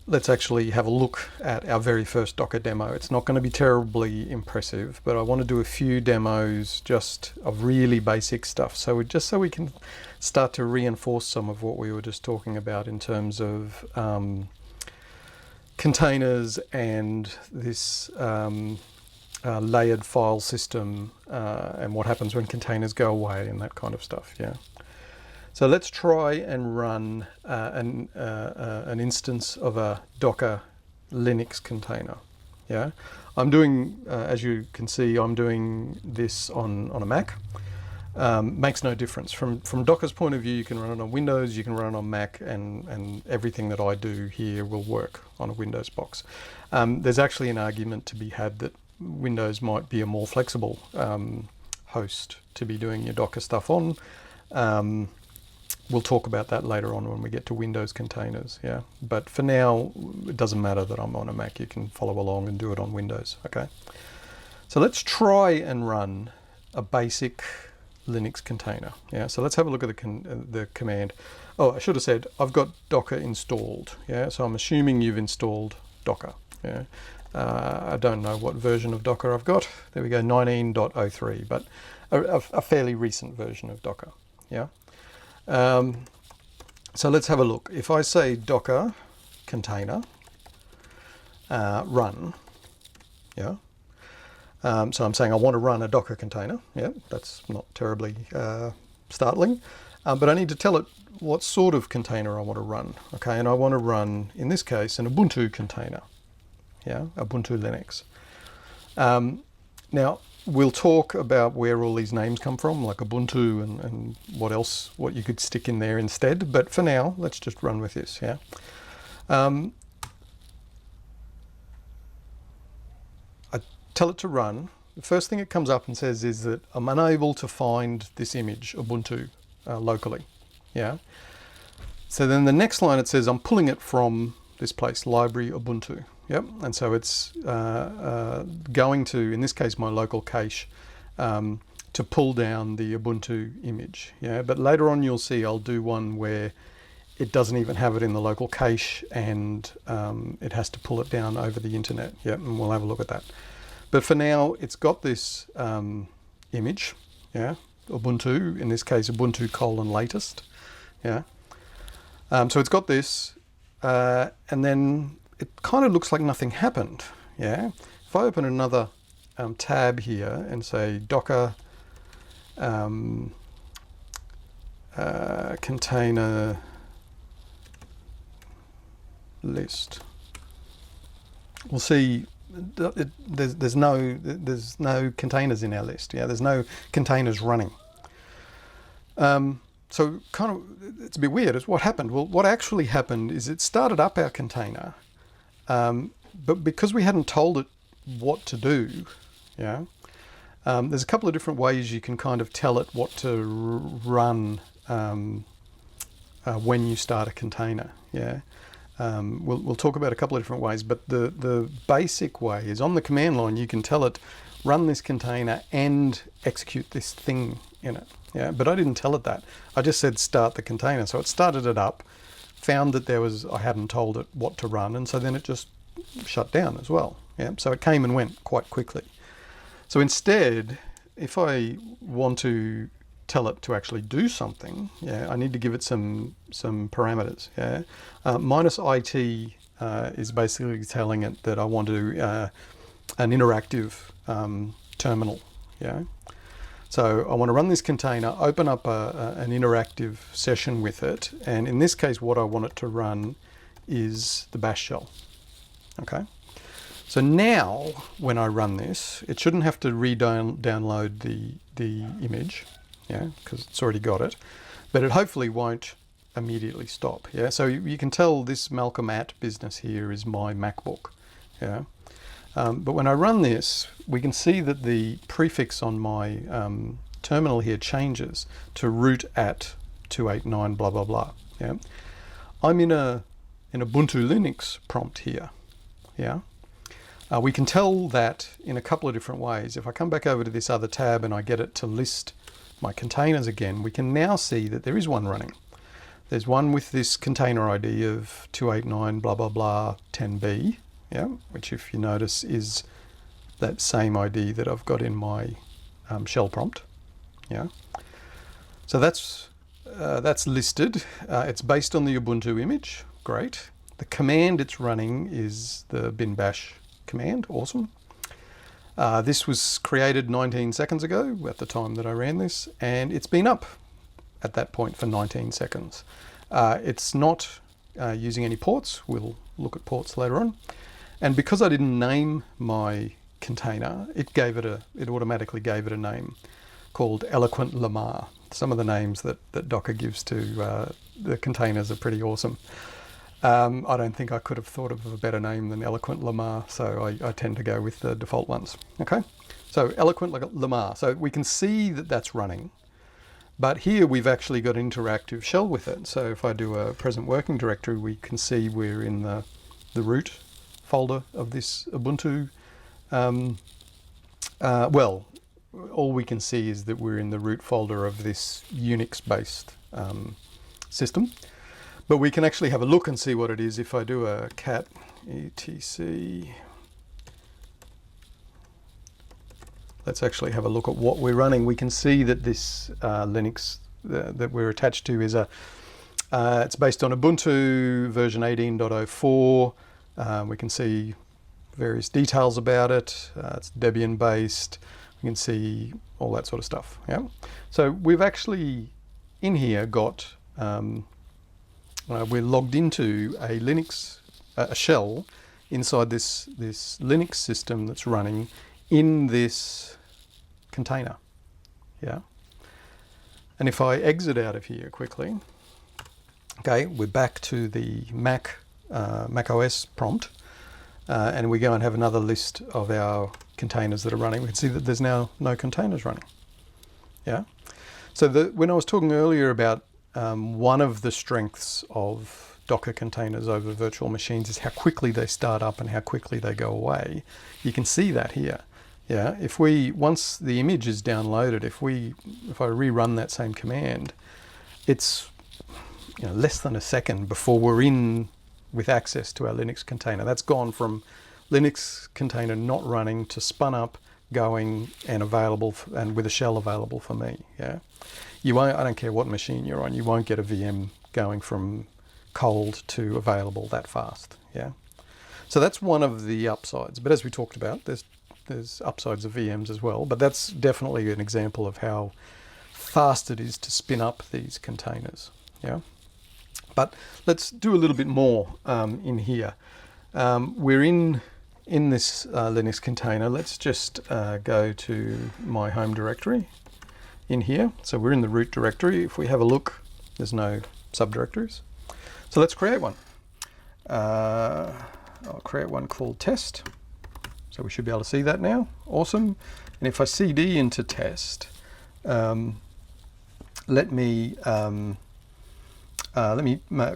let's actually have a look at our very first Docker demo. It's not going to be terribly impressive, but I want to do a few demos just of really basic stuff. So we can start to reinforce some of what we were just talking about in terms of containers and this layered file system and what happens when containers go away and that kind of stuff. Yeah. So let's try and run an instance of a Docker Linux container. Yeah, I'm doing, as you can see, I'm doing this on a Mac. Makes no difference. From Docker's point of view, you can run it on Windows, you can run it on Mac, and everything that I do here will work on a Windows box. There's actually an argument to be had that Windows might be a more flexible host to be doing your Docker stuff on. We'll talk about that later on when we get to Windows containers, yeah. But for now, it doesn't matter that I'm on a Mac. You can follow along and do it on Windows, okay? So let's try and run a basic Linux container, yeah. So let's have a look at the command. Oh, I should have said, I've got Docker installed, yeah. So I'm assuming you've installed Docker, yeah. I don't know what version of Docker I've got. There we go, 19.03, but a fairly recent version of Docker, yeah. So let's have a look. If I say Docker container run, yeah. So I'm saying I want to run a Docker container. Yeah, that's not terribly startling, but I need to tell it what sort of container I want to run. Okay, and I want to run, in this case, an Ubuntu container. Yeah, Ubuntu Linux. Now, we'll talk about where all these names come from, like Ubuntu and what you could stick in there instead. But for now, let's just run with this, yeah. I tell it to run. The first thing it comes up and says is that I'm unable to find this image, Ubuntu, locally, yeah. So then the next line it says I'm pulling it from this place, library Ubuntu. Yep, and so it's going to, in this case, my local cache to pull down the Ubuntu image. Yeah, but later on you'll see I'll do one where it doesn't even have it in the local cache and it has to pull it down over the internet. Yep, and we'll have a look at that. But for now, it's got this image. Yeah, Ubuntu, in this case, Ubuntu latest. Yeah, so it's got this, and then it kind of looks like nothing happened, yeah? If I open another tab here and say Docker container list, we'll see there's no containers in our list, yeah? There's no containers running. So kind of, it's a bit weird. It's what happened. Well, what actually happened is it started up our container, but because we hadn't told it what to do, yeah, there's a couple of different ways you can kind of tell it what to run when you start a container, yeah. We'll talk about a couple of different ways, but the basic way is on the command line you can tell it run this container and execute this thing in it, yeah. But I didn't tell it that. I just said start the container, so it started it up, found that I hadn't told it what to run, and so then it just shut down as well. Yeah, so it came and went quite quickly. So instead, if I want to tell it to actually do something, yeah, I need to give it some parameters. Yeah, -IT is basically telling it that I want to an interactive terminal. Yeah. So I want to run this container, open up an interactive session with it, and in this case what I want it to run is the bash shell. Okay, so now when I run this, it shouldn't have to download the image, yeah, because it's already got it, but it hopefully won't immediately stop. Yeah, so you can tell this Malcolm at business here is my MacBook. Yeah. But when I run this, we can see that the prefix on my terminal here changes to root at 289 blah blah blah. Yeah, I'm in a Ubuntu Linux prompt here. Yeah, we can tell that in a couple of different ways. If I come back over to this other tab and I get it to list my containers again, we can now see that there is one running. There's one with this container ID of 289 blah blah blah 10b, yeah, which if you notice is that same ID that I've got in my shell prompt, yeah. So that's listed. It's based on the Ubuntu image. Great. The command it's running is the bin bash command. Awesome. This was created 19 seconds ago at the time that I ran this, and it's been up at that point for 19 seconds. It's not using any ports. We'll look at ports later on. And because I didn't name my container, it automatically gave it a name called Eloquent Lamar. Some of the names that Docker gives to the containers are pretty awesome. I don't think I could have thought of a better name than Eloquent Lamar, so I tend to go with the default ones. Okay, so Eloquent Lamar. So we can see that that's running, but here we've actually got an interactive shell with it. So if I do a present working directory, we can see we're in the root folder of this Ubuntu. Well, all we can see is that we're in the root folder of this Unix-based system. But we can actually have a look and see what it is if I do a cat etc. Let's actually have a look at what we're running. We can see that this Linux that we're attached to is it's based on Ubuntu version 18.04. We can see various details about it. It's Debian based. We can see all that sort of stuff. Yeah. So we've actually in here got we're logged into a Linux a shell inside this Linux system that's running in this container. Yeah. And if I exit out of here quickly, okay, we're back to the Mac OS prompt, and we go and have another list of our containers that are running. We can see that there's now no containers running. Yeah. So when I was talking earlier about one of the strengths of Docker containers over virtual machines is how quickly they start up and how quickly they go away. You can see that here. Yeah, once the image is downloaded, if I rerun that same command, it's less than a second before we're in with access to our Linux container. That's gone from Linux container not running to spun up, going, and available, and with a shell available for me. Yeah, you won't. I don't care what machine you're on. You won't get a VM going from cold to available that fast. Yeah, so that's one of the upsides. But as we talked about, there's upsides of VMs as well. But that's definitely an example of how fast it is to spin up these containers. Yeah. But let's do a little bit more in here. We're in this Linux container. Let's just go to my home directory in here. So we're in the root directory. If we have a look, there's no subdirectories. So let's create one. I'll create one called test. So we should be able to see that now. Awesome. And if I cd into test, let me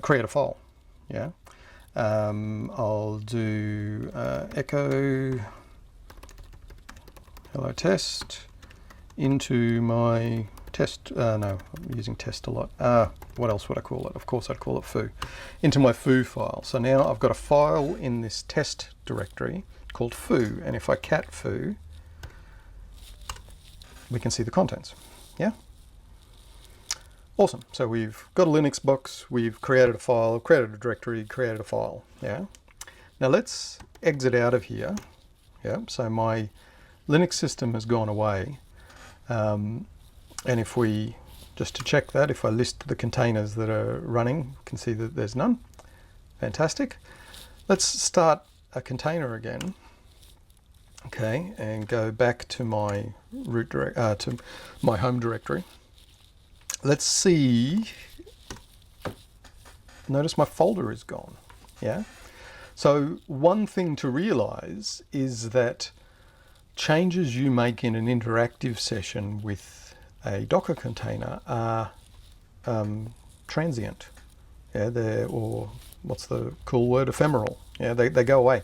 create a file. Yeah. I'll do echo hello test into my test. No, I'm using test a lot. What else would I call it? Of course, I'd call it foo. Into my foo file. So now I've got a file in this test directory called foo, and if I cat foo, we can see the contents. Yeah. Awesome. So we've got a Linux box, we've created a file, created a directory, created a file. Yeah. Now let's exit out of here. Yeah. So my Linux system has gone away. And if we, just to check that, if I list the containers that are running, you can see that there's none. Fantastic. Let's start a container again. Okay. And go back to my to my home directory. Let's see, notice my folder is gone, yeah? So one thing to realize is that changes you make in an interactive session with a Docker container are transient, yeah? Or what's the cool word, ephemeral, yeah? They go away.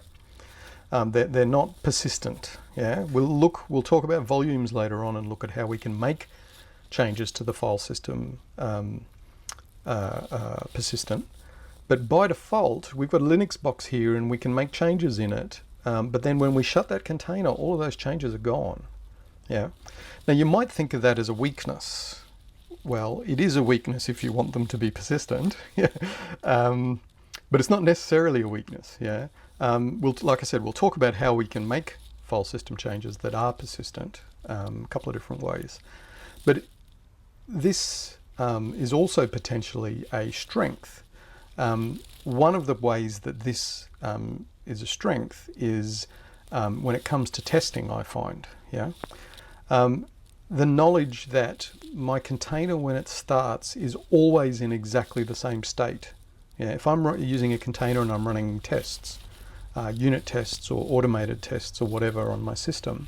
They're not persistent, yeah? We'll talk about volumes later on and look at how we can make changes to the file system persistent. But by default, we've got a Linux box here and we can make changes in it. But then when we shut that container, all of those changes are gone. Yeah. Now you might think of that as a weakness. Well, it is a weakness if you want them to be persistent. Yeah. But it's not necessarily a weakness. Yeah. Like I said, we'll talk about how we can make file system changes that are persistent, a couple of different ways. But this is also potentially a strength. One of the ways that this is a strength is when it comes to testing, I find. Yeah. The knowledge that my container, when it starts, is always in exactly the same state. Yeah, if I'm using a container and I'm running tests, unit tests or automated tests or whatever on my system,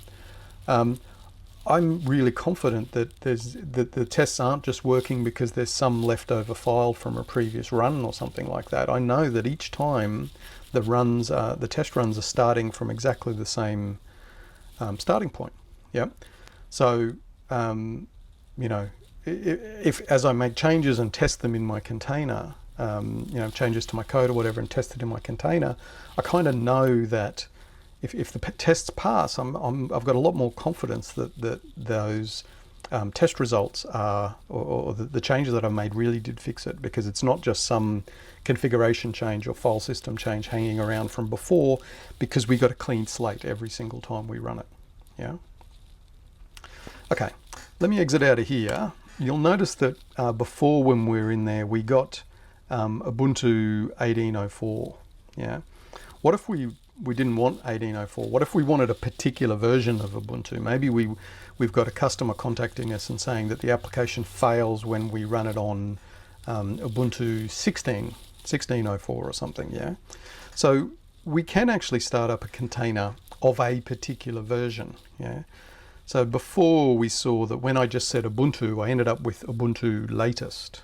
I'm really confident that the tests aren't just working because there's some leftover file from a previous run or something like that. I know that each time the test runs are starting from exactly the same starting point. Yeah. So if as I make changes and test them in my container, changes to my code or whatever, and test it in my container, I kind of know that if the tests pass, I've got a lot more confidence that those test results are, or the changes that I made really did fix it, because it's not just some configuration change or file system change hanging around from before, because we got a clean slate every single time we run it. Yeah. Okay, let me exit out of here. You'll notice that before, when we were in there, we got Ubuntu 18.04. Yeah. What if we didn't want 18.04? What if we wanted a particular version of Ubuntu? Maybe we've got a customer contacting us and saying that the application fails when we run it on Ubuntu 16.04 or something. Yeah. So we can actually start up a container of a particular version. Yeah. So before, we saw that when I just said Ubuntu, I ended up with Ubuntu latest.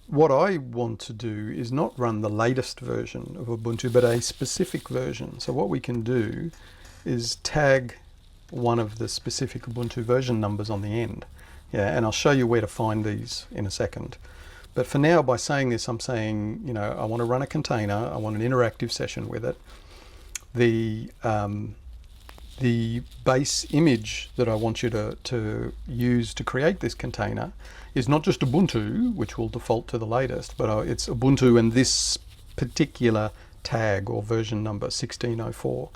What I want to do is not run the latest version of Ubuntu, but a specific version. So what we can do is tag one of the specific Ubuntu version numbers on the end. Yeah, and I'll show you where to find these in a second. But for now, by saying this, I'm saying, I want to run a container, I want an interactive session with it. The base image that I want you to use to create this container is not just Ubuntu, which will default to the latest, but it's Ubuntu and this particular tag or version number 16.04.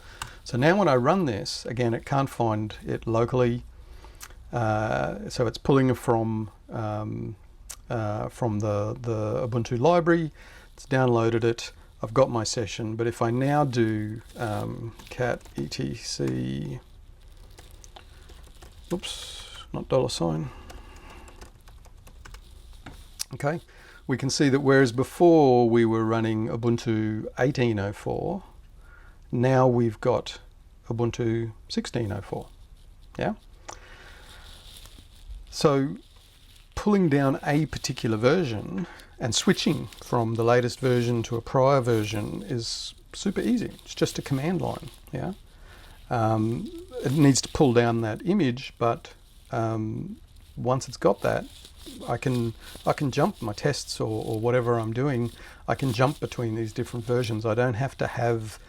So now when I run this, again, it can't find it locally. So it's pulling from the Ubuntu library. It's downloaded it. I've got my session, but if I now do cat etc, oops, not $, okay, we can see that whereas before we were running Ubuntu 18.04, now we've got Ubuntu 16.04, yeah? So pulling down a particular version and switching from the latest version to a prior version is super easy. It's just a command line. Yeah, it needs to pull down that image, but once it's got that, I can jump my tests or whatever I'm doing. I can jump between these different versions. I don't have to have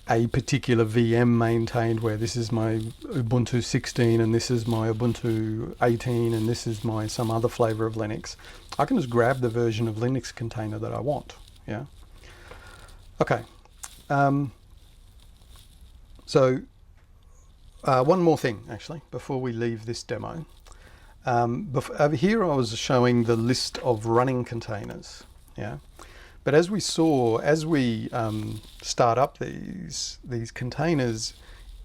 a particular VM maintained where this is my Ubuntu 16 and this is my Ubuntu 18 and this is my some other flavor of Linux. I can just grab the version of Linux container that I want. Yeah. Okay. So one more thing, actually, before we leave this demo. Over here, I was showing the list of running containers. Yeah. But as we saw, as we start up these containers,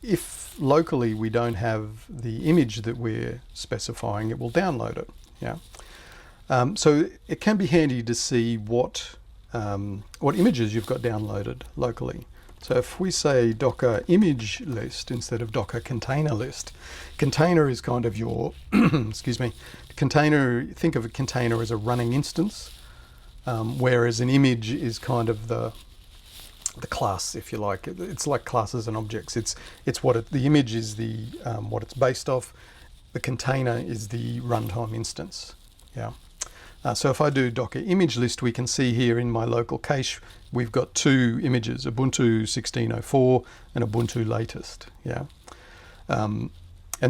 if locally we don't have the image that we're specifying, it will download it. Yeah. So it can be handy to see what images you've got downloaded locally. So if we say Docker image list instead of Docker container list, container is kind of your, excuse me, container, think of a container as a running instance. Whereas an image is kind of the class, if you like. It's like classes and objects. It's what the image is, the what it's based off. The container is the runtime instance. Yeah. So if I do docker image list, we can see here in my local cache, we've got two images, Ubuntu 16.04 and Ubuntu latest. Yeah. And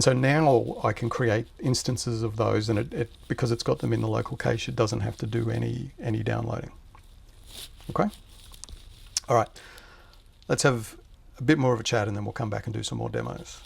so now I can create instances of those, and because it's got them in the local cache, it doesn't have to do any downloading. Okay. All right. Let's have a bit more of a chat, and then we'll come back and do some more demos.